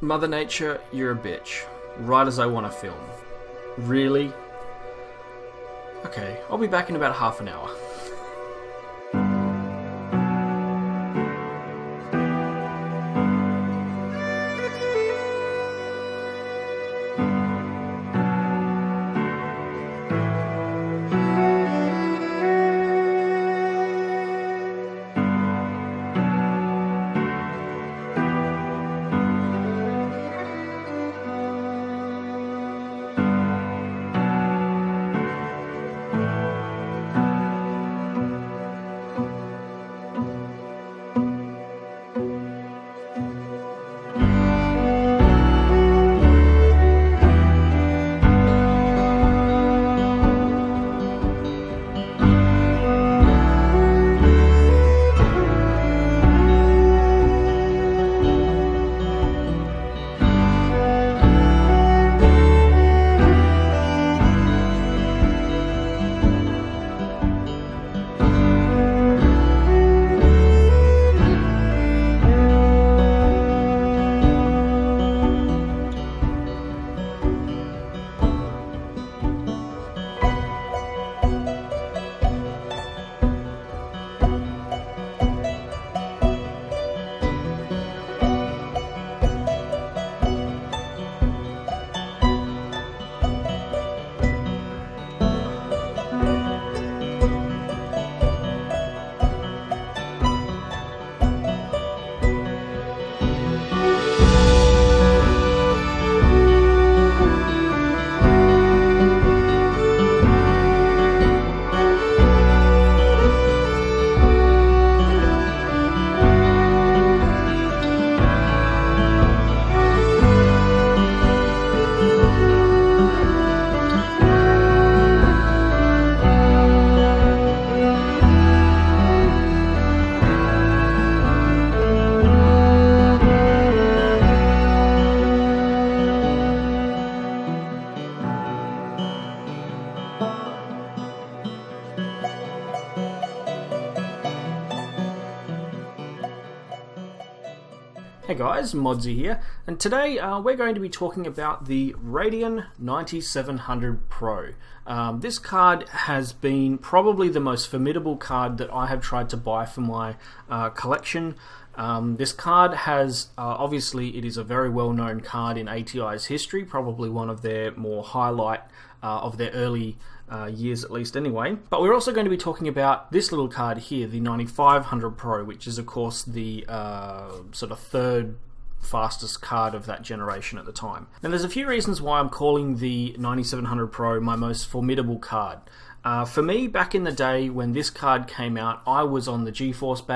Mother Nature, you're a bitch. Right as I want to film. Really? Okay, I'll be back in about half an hour. Hey guys, Modsy here, and today we're going to be talking about the Radeon 9700 Pro. This card has been probably the most formidable card that I have tried to buy for my collection. This card has, obviously it is a very well known card in ATI's history, probably one of their more highlight of their early years at least anyway. But we're also going to be talking about this little card here, the 9500 Pro, which is of course the sort of third fastest card of that generation at the time. Now there's a few reasons why I'm calling the 9700 Pro my most formidable card. For me, back in the day when this card came out, I was on the GeForce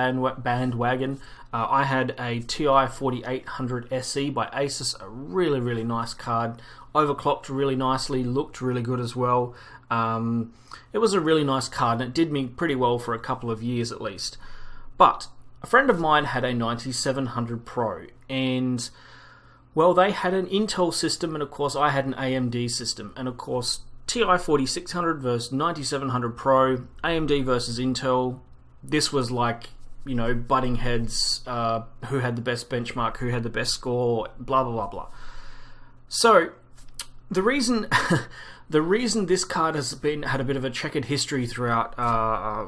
bandwagon. I had a TI 4800 SE by Asus, a really nice card, overclocked really nicely, looked really good as well. It was a really nice card and it did me pretty well for a couple of years at least. But a friend of mine had a 9700 Pro and, well, they had an Intel system and of course I had an AMD system, and of course TI 4600 versus 9700 Pro, AMD versus Intel. This was like, you know, butting heads, who had the best benchmark, who had the best score, blah blah blah blah. So the reason this card has had a bit of a checkered history throughout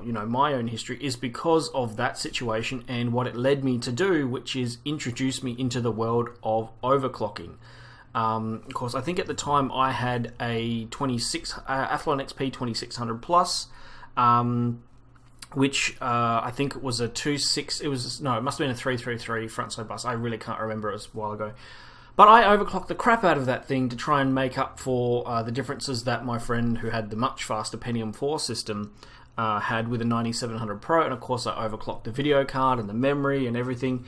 you know, my own history is because of that situation and what it led me to do, which is introduce me into the world of overclocking. Of course, I think at the time I had a Athlon XP 2600 Plus, which I think it was a 2.6. It must have been a 333 frontside bus. I really can't remember. It was a while ago. But I overclocked the crap out of that thing to try and make up for the differences that my friend who had the much faster Pentium 4 system had with a 9700 Pro, and of course I overclocked the video card and the memory and everything.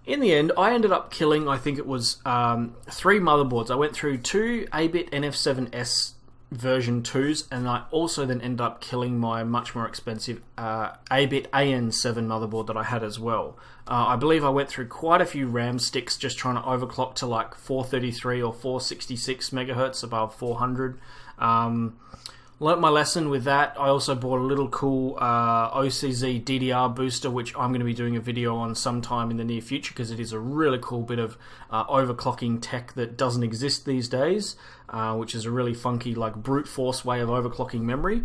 In the end, I ended up killing, I think it was 3 motherboards. I went through 2 8-bit NF7S version 2s, and I also then ended up killing my much more expensive 8-bit AN7 motherboard that I had as well. I believe I went through quite a few RAM sticks just trying to overclock to like 433 or 466 megahertz above 400. Learnt my lesson with that. I also bought a little cool OCZ DDR booster, which I'm going to be doing a video on sometime in the near future, because it is a really cool bit of overclocking tech that doesn't exist these days, which is a really funky, like, brute force way of overclocking memory.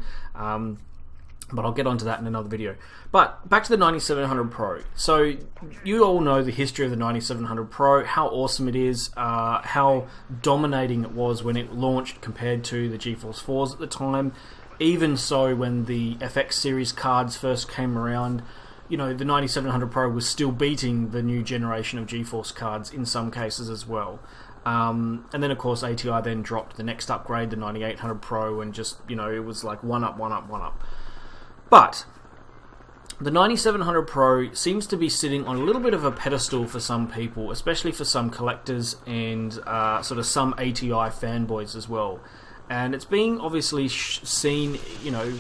But I'll get onto that in another video. But back to the 9700 Pro. So you all know the history of the 9700 Pro, how awesome it is, how dominating it was when it launched compared to the GeForce 4s at the time. Even so, when the FX series cards first came around, you know, the 9700 Pro was still beating the new generation of GeForce cards in some cases as well. And then, of course, ATI then dropped the next upgrade, the 9800 Pro, and just, you know, it was like one up, one up, one up. But the 9700 Pro seems to be sitting on a little bit of a pedestal for some people, especially for some collectors and sort of some ATI fanboys as well. And it's being obviously seen, you know,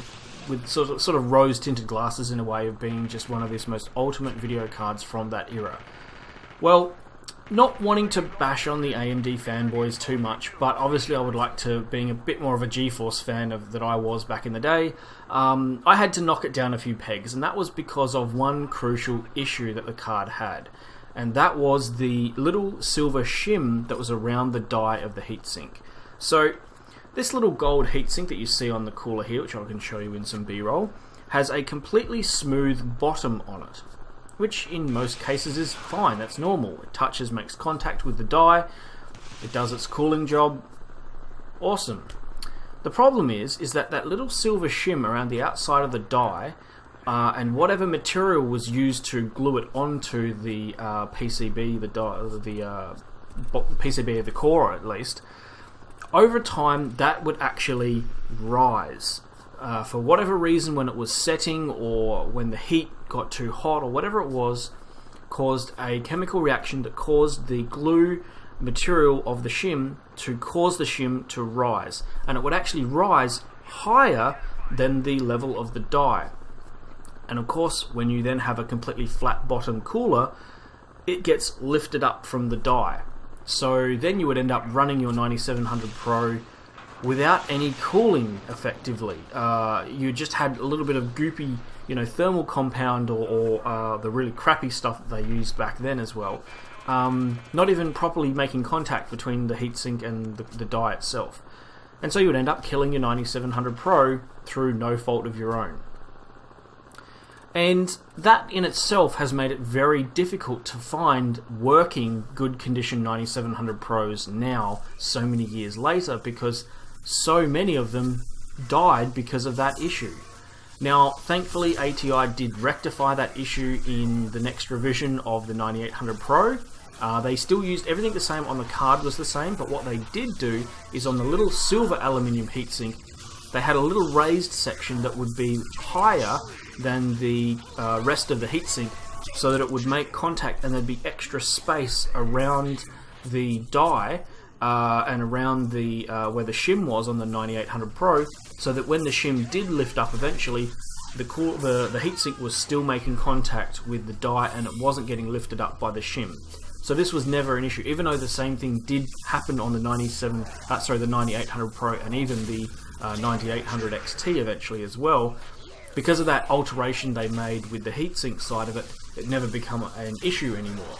with sort of rose-tinted glasses in a way of being just one of these most ultimate video cards from that era. Well, not wanting to bash on the AMD fanboys too much, but obviously I would like to, being a bit more of a GeForce fan that I was back in the day, I had to knock it down a few pegs, and that was because of one crucial issue that the card had, and that was the little silver shim that was around the die of the heatsink. So this little gold heatsink that you see on the cooler here, which I can show you in some B-roll, has a completely smooth bottom on it, which in most cases is fine, that's normal. It touches, makes contact with the die, it does its cooling job, awesome. The problem is that little silver shim around the outside of the die, and whatever material was used to glue it onto the PCB, the PCB of the core at least, over time that would actually rise. For whatever reason, when it was setting or when the heat got too hot or whatever it was, caused a chemical reaction that caused the glue material of the shim to cause the shim to rise. And it would actually rise higher than the level of the die. And of course, when you then have a completely flat bottom cooler, it gets lifted up from the die. So then you would end up running your 9700 Pro without any cooling, effectively. You just had a little bit of goopy, you know, thermal compound or the really crappy stuff that they used back then as well. Not even properly making contact between the heatsink and the die itself. And so you would end up killing your 9700 Pro through no fault of your own. And that in itself has made it very difficult to find working, good condition 9700 Pros now, so many years later, because so many of them died because of that issue. Now, thankfully, ATI did rectify that issue in the next revision of the 9800 Pro. They still used everything the same on the card was the same, but what they did do is on the little silver aluminium heatsink, they had a little raised section that would be higher than the rest of the heatsink, so that it would make contact and there'd be extra space around the die and around the where the shim was on the 9800 Pro, so that when the shim did lift up eventually, the heatsink was still making contact with the die and it wasn't getting lifted up by the shim. So this was never an issue, even though the same thing did happen on the 9800 Pro and even the 9800 XT eventually as well. Because of that alteration they made with the heatsink side of it, it never became an issue anymore.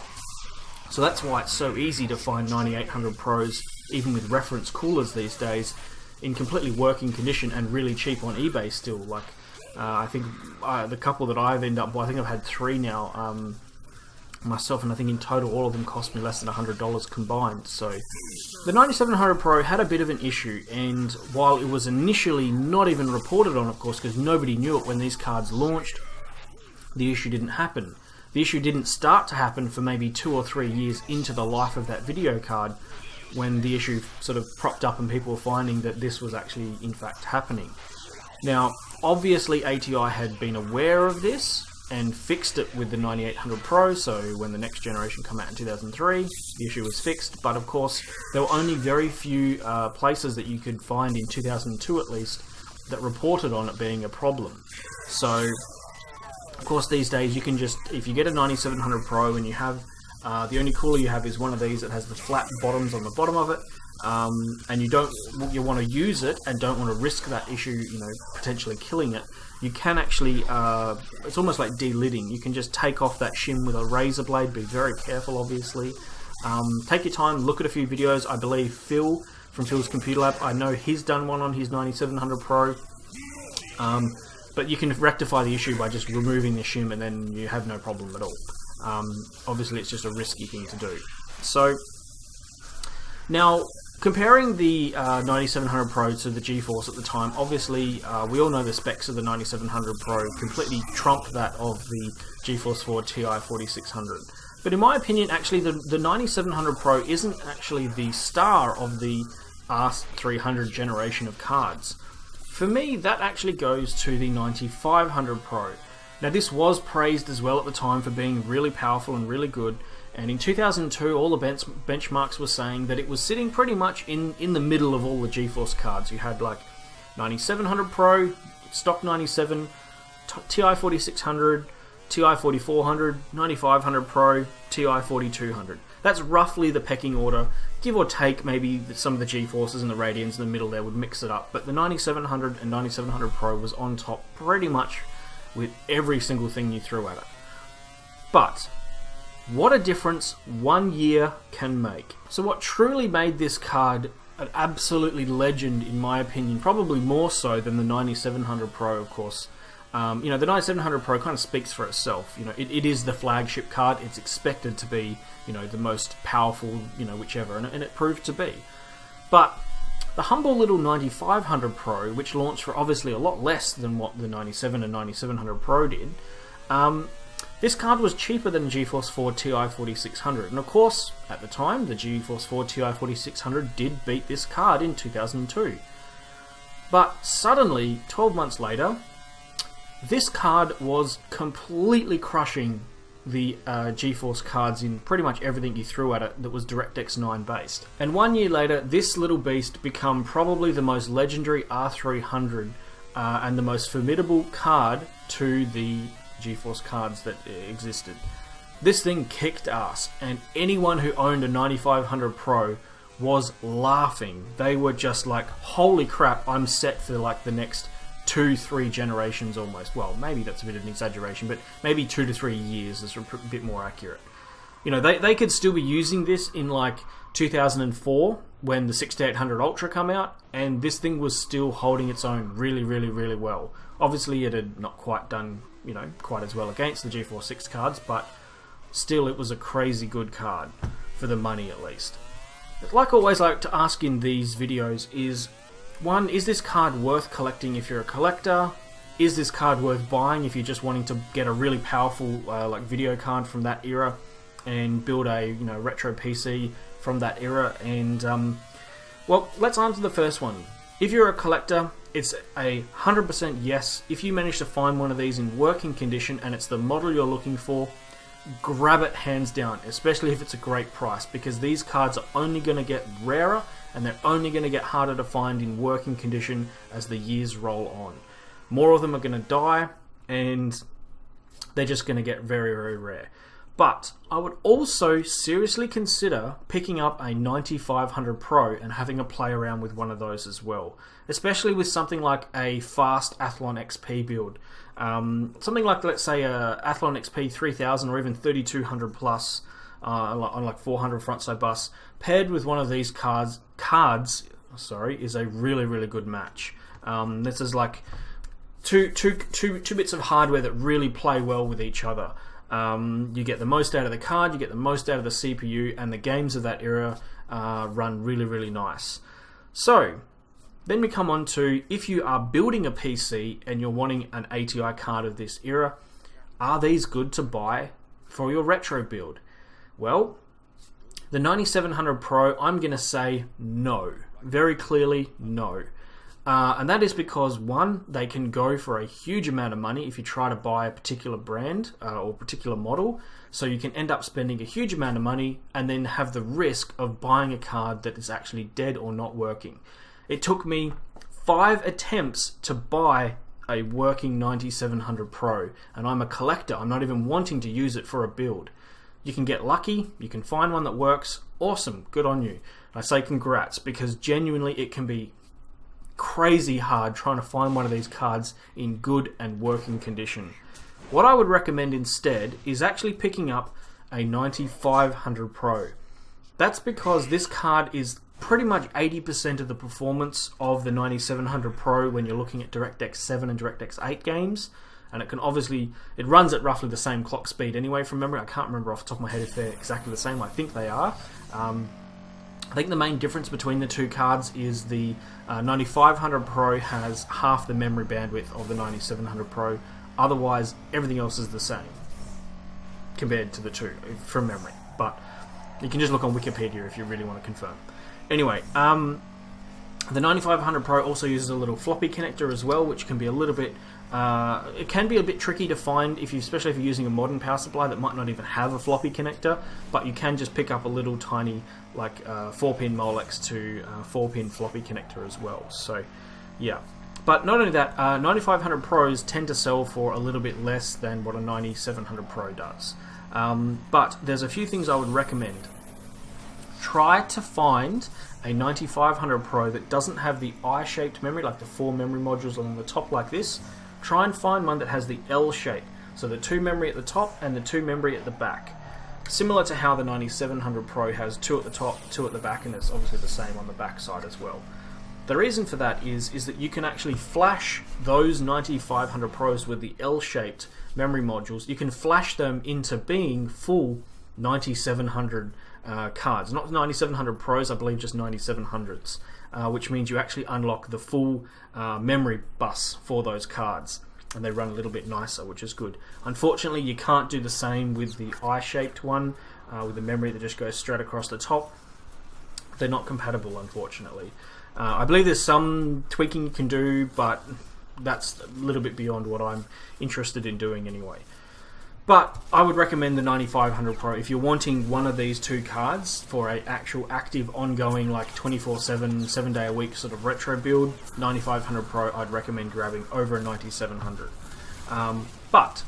So that's why it's so easy to find 9800 Pros, even with reference coolers these days, in completely working condition and really cheap on eBay still. Like, I think the couple that I've ended up buying, I think I've had 3 now myself, and I think in total all of them cost me less than $100 combined. So the 9700 Pro had a bit of an issue, and while it was initially not even reported on, of course, because nobody knew it when these cards launched, the issue didn't happen. The issue didn't start to happen for maybe 2 or 3 years into the life of that video card, when the issue sort of propped up and people were finding that this was actually in fact happening. Now, obviously ATI had been aware of this and fixed it with the 9800 Pro, so when the next generation came out in 2003, the issue was fixed, but of course there were only very few places that you could find in 2002 at least that reported on it being a problem. So of course these days you can just, if you get a 9700 Pro and you have the only cooler you have is one of these that has the flat bottoms on the bottom of it, and you want to use it and don't want to risk that issue, potentially killing it, you can actually, it's almost like de-lidding. You can just take off that shim with a razor blade. Be very careful, obviously. Take your time, look at a few videos. I believe Phil from Phil's Computer Lab, I know he's done one on his 9700 Pro. But you can rectify the issue by just removing the shim, and then you have no problem at all. Obviously, it's just a risky thing to do. So, now, comparing the 9700 Pro to the GeForce at the time, obviously, we all know the specs of the 9700 Pro completely trump that of the GeForce 4 Ti 4600. But in my opinion, actually, the 9700 Pro isn't actually the star of the R300 generation of cards. For me, that actually goes to the 9500 Pro. Now, this was praised as well at the time for being really powerful and really good, and in 2002, all the benchmarks were saying that it was sitting pretty much in the middle of all the GeForce cards. You had like 9700 Pro, stock 97, Ti 4600, Ti 4400, 9500 Pro, Ti 4200. That's roughly the pecking order, give or take. Maybe some of the GeForces and the Radeons in the middle there would mix it up, but the 9700 and 9700 Pro was on top pretty much with every single thing you threw at it. But what a difference 1 year can make. So what truly made this card an absolutely legend, in my opinion, probably more so than the 9700 Pro, of course. The 9700 Pro kind of speaks for itself. It is the flagship card. It's expected to be, the most powerful, whichever, and it proved to be. But the humble little 9500 Pro, which launched for obviously a lot less than what the 97 and 9700 Pro did, this card was cheaper than the GeForce 4 Ti 4600. And of course, at the time, the GeForce 4 Ti 4600 did beat this card in 2002. But suddenly, 12 months later, this card was completely crushing the GeForce cards in pretty much everything you threw at it that was DirectX 9 based. And 1 year later, this little beast became probably the most legendary R300 and the most formidable card to the GeForce cards that existed. This thing kicked ass, and anyone who owned a 9500 Pro was laughing. They were just like, holy crap, I'm set for like the next 2-3 generations almost. Well, maybe that's a bit of an exaggeration, but maybe 2 to 3 years is a bit more accurate. They could still be using this in like 2004 when the 6800 Ultra come out, and this thing was still holding its own really, really, really well. Obviously, it had not quite done, quite as well against the GeForce 6 cards, but still it was a crazy good card, for the money at least. Like I always like to ask in these videos is, one, is this card worth collecting if you're a collector? Is this card worth buying if you're just wanting to get a really powerful video card from that era and build a retro PC from that era? And well, let's answer the first one. If you're a collector, it's a 100% yes. If you manage to find one of these in working condition and it's the model you're looking for, grab it hands down, especially if it's a great price, because these cards are only going to get rarer and they're only going to get harder to find in working condition as the years roll on. More of them are going to die, and they're just going to get very, very rare. But I would also seriously consider picking up a 9500 Pro and having a play around with one of those as well, especially with something like a fast Athlon XP build. Something like, let's say, a Athlon XP 3000 or even 3200 plus on like 400 frontside bus, paired with one of these cards is a really, really good match. This is like two bits of hardware that really play well with each other. You get the most out of the card, you get the most out of the CPU, and the games of that era run really, really nice. So then we come on to, if you are building a PC and you're wanting an ATI card of this era, are these good to buy for your retro build? Well, the 9700 Pro, I'm going to say no. Very clearly, no. And that is because, one, they can go for a huge amount of money if you try to buy a particular brand or particular model. So you can end up spending a huge amount of money and then have the risk of buying a card that is actually dead or not working. It took me 5 attempts to buy a working 9700 Pro, and I'm a collector. I'm not even wanting to use it for a build. You can get lucky, you can find one that works, awesome, good on you. And I say congrats, because genuinely it can be crazy hard trying to find one of these cards in good and working condition. What I would recommend instead is actually picking up a 9500 Pro. That's because this card is pretty much 80% of the performance of the 9700 Pro when you're looking at DirectX 7 and DirectX 8 games. And it can obviously, it runs at roughly the same clock speed anyway from memory. I can't remember off the top of my head if they're exactly the same. I think they are. I think the main difference between the two cards is the 9500 Pro has half the memory bandwidth of the 9700 Pro. Otherwise, everything else is the same compared to the two from memory. But you can just look on Wikipedia if you really want to confirm. Anyway, the 9500 Pro also uses a little floppy connector as well, which can be a little bit it can be a bit tricky to find, especially if you're using a modern power supply that might not even have a floppy connector, but you can just pick up a little tiny 4-pin Molex to 4-pin floppy connector as well. So yeah, but not only that, 9500 Pros tend to sell for a little bit less than what a 9700 Pro does. But there's a few things I would recommend. Try to find a 9500 Pro that doesn't have the I-shaped memory, like the 4 memory modules along the top like this. Try and find one that has the L shape, so the 2 memory at the top and the 2 memory at the back. Similar to how the 9700 Pro has 2 at the top, 2 at the back, and it's obviously the same on the back side as well. The reason for that is that you can actually flash those 9500 Pros with the L-shaped memory modules. You can flash them into being full 9700 cards. Not 9700 Pros, I believe just 9700s, which means you actually unlock the full memory bus for those cards, and they run a little bit nicer, which is good. Unfortunately, you can't do the same with the I-shaped one, with the memory that just goes straight across the top. They're not compatible, unfortunately. I believe there's some tweaking you can do, but that's a little bit beyond what I'm interested in doing anyway. But I would recommend the 9500 Pro if you're wanting one of these two cards for a actual active, ongoing, like 24/7, 7-day-a-week sort of retro build. 9500 Pro I'd recommend grabbing over a 9700. But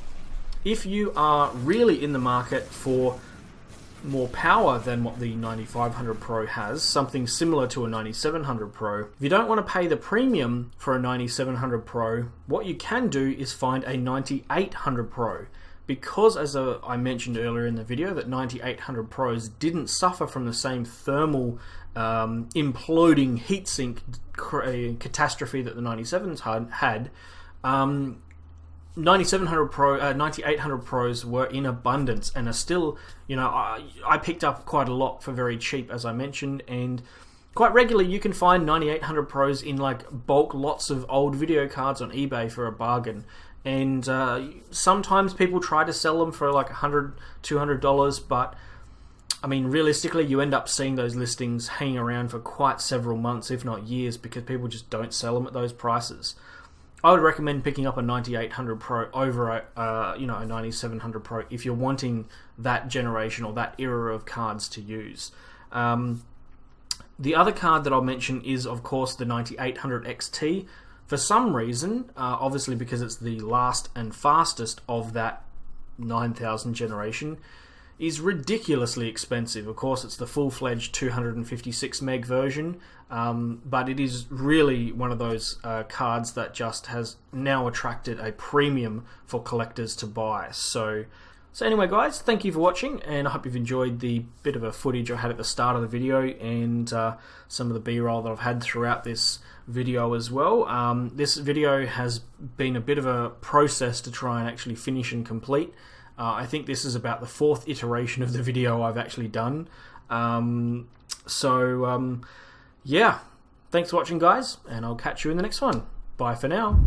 if you are really in the market for more power than what the 9500 Pro has, something similar to a 9700 Pro, if you don't want to pay the premium for a 9700 Pro, what you can do is find a 9800 Pro. Because, as I mentioned earlier in the video, that 9800 Pros didn't suffer from the same thermal imploding heatsink catastrophe that the 97s had, 9800 Pros were in abundance and are still, I picked up quite a lot for very cheap, as I mentioned, and quite regularly you can find 9800 Pros in like bulk lots of old video cards on eBay for a bargain. And sometimes people try to sell them for like $100, $200, but I mean, realistically, you end up seeing those listings hanging around for quite several months, if not years, because people just don't sell them at those prices. I would recommend picking up a 9800 Pro over a 9700 Pro if you're wanting that generation or that era of cards to use. The other card that I'll mention is, of course, the 9800 XT. For some reason, obviously because it's the last and fastest of that 9000 generation, is ridiculously expensive. Of course, it's the full-fledged 256 meg version, but it is really one of those cards that just has now attracted a premium for collectors to buy. So anyway, guys, thank you for watching, and I hope you've enjoyed the bit of a footage I had at the start of the video and some of the B-roll that I've had throughout this video as well. This video has been a bit of a process to try and actually finish and complete. I think this is about the 4th iteration of the video I've actually done. Yeah, thanks for watching, guys, and I'll catch you in the next one. Bye for now.